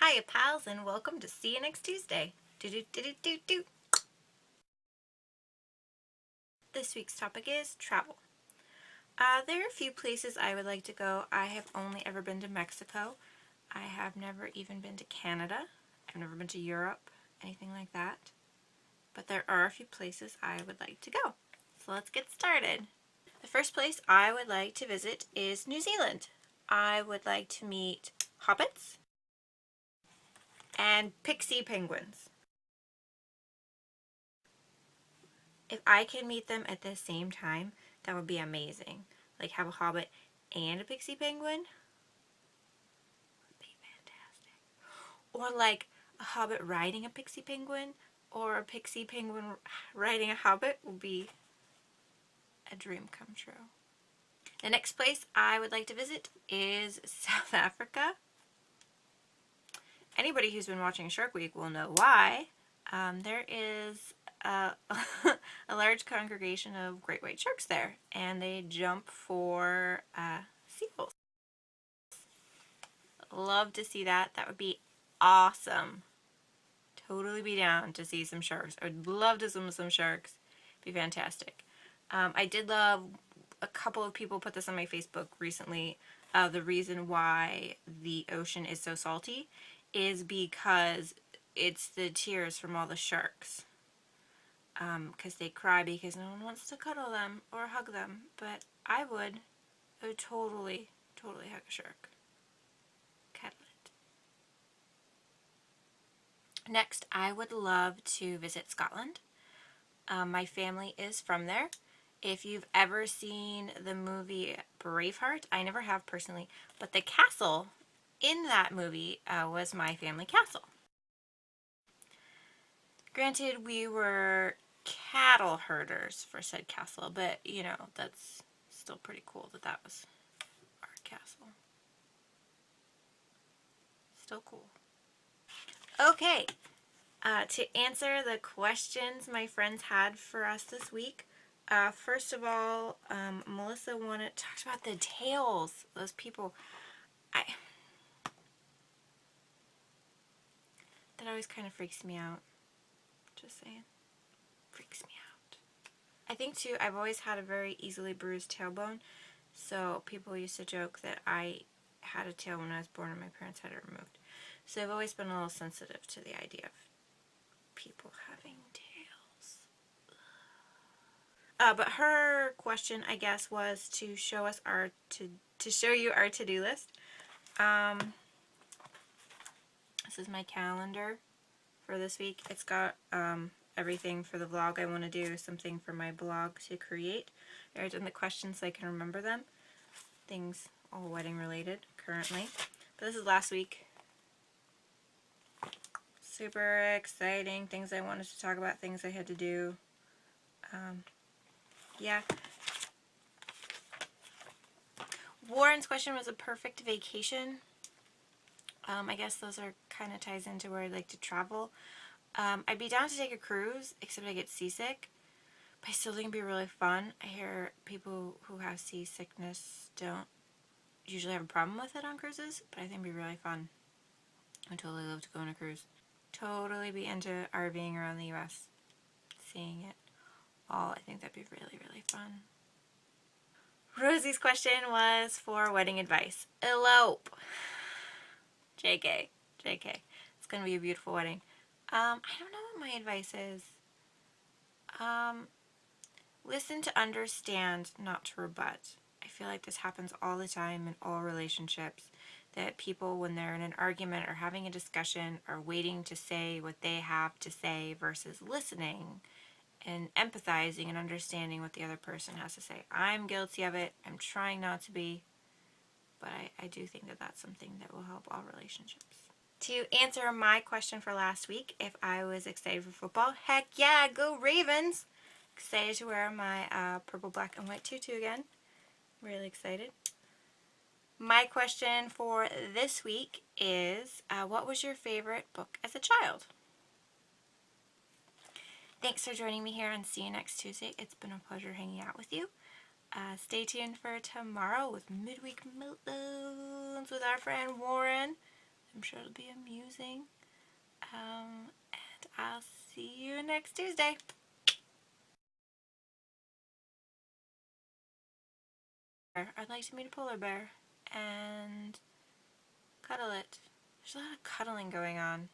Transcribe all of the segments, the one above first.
Hiya, pals, and welcome to See You Next Tuesday. Do. This week's topic is travel. There are a few places I would like to go. I have only ever been to Mexico. I have never even been to Canada. I've never been to Europe, anything like that. But there are a few places I would like to go. So let's get started. The first place I would like to visit is New Zealand. I would like to meet hobbits and pixie penguins. If I can meet them at the same time, that would be amazing. Like have a hobbit and a pixie penguin. Would be fantastic. Or like a hobbit riding a pixie penguin, or a pixie penguin riding a hobbit would be a dream come true. The next place I would like to visit is South Africa. Anybody who's been watching Shark Week will know why. There is a large congregation of great white sharks there, and they jump for seals. Love to see that. That would be awesome. Totally be down to see some sharks. I would love to swim with some sharks. Be fantastic. I did love, a couple of people put this on my Facebook recently, the reason why the ocean is so salty is because it's the tears from all the sharks. Because they cry because no one wants to cuddle them or hug them. But I would totally hug a shark. Cuddle it. Next, I would love to visit Scotland. My family is from there. If you've ever seen the movie Braveheart, I never have personally, but the castle in that movie was my family castle. Granted, we were cattle herders for said castle, but you know, that's still pretty cool that that was our castle. Still cool. Okay, to answer the questions my friends had for us this week, first of all, Melissa talked about the tails. Those people, that always kind of freaks me out. Just saying. Freaks me out. I think too, I've always had a very easily bruised tailbone, so people used to joke that I had a tail when I was born and my parents had it removed. So I've always been a little sensitive to the idea of people having tails. But her question, I guess, was to show us to show you our to-do list. This is my calendar for this week. It's got everything for the vlog I want to do, something for my blog to create. I wrote down the questions so I can remember them. Things all wedding related currently. But this is last week. Super exciting. Things I wanted to talk about, things I had to do. Yeah. Warren's question was a perfect vacation. I guess those are kind of ties into where I'd like to travel. I'd be down to take a cruise, except I get seasick. But I still think it'd be really fun. I hear people who have seasickness don't usually have a problem with it on cruises, but I think it'd be really fun. I totally love to go on a cruise. Totally be into RVing around the U.S. Seeing it all. I think that'd be really fun. Rosie's question was for wedding advice. Elope. JK. It's going to be a beautiful wedding. I don't know what my advice is. Listen to understand, not to rebut. I feel like this happens all the time in all relationships. That people, when they're in an argument or having a discussion, are waiting to say what they have to say versus listening and empathizing and understanding what the other person has to say. I'm guilty of it. I'm trying not to be. But I do think that that's something that will help all relationships. To answer my question for last week, if I was excited for football, heck yeah, go Ravens! Excited to wear my purple, black, and white tutu again. Really excited. My question for this week is, what was your favorite book as a child? Thanks for joining me here on See You Next Tuesday. It's been a pleasure hanging out with you. Stay tuned for tomorrow with Midweek Meltdowns with our friend Warren. I'm sure it'll be amusing. And I'll see you next Tuesday. I'd like to meet a polar bear and cuddle it. There's a lot of cuddling going on.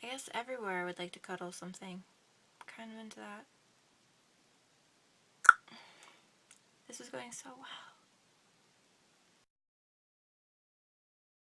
I guess everywhere I would like to cuddle something. I'm kind of into that. This is going so well.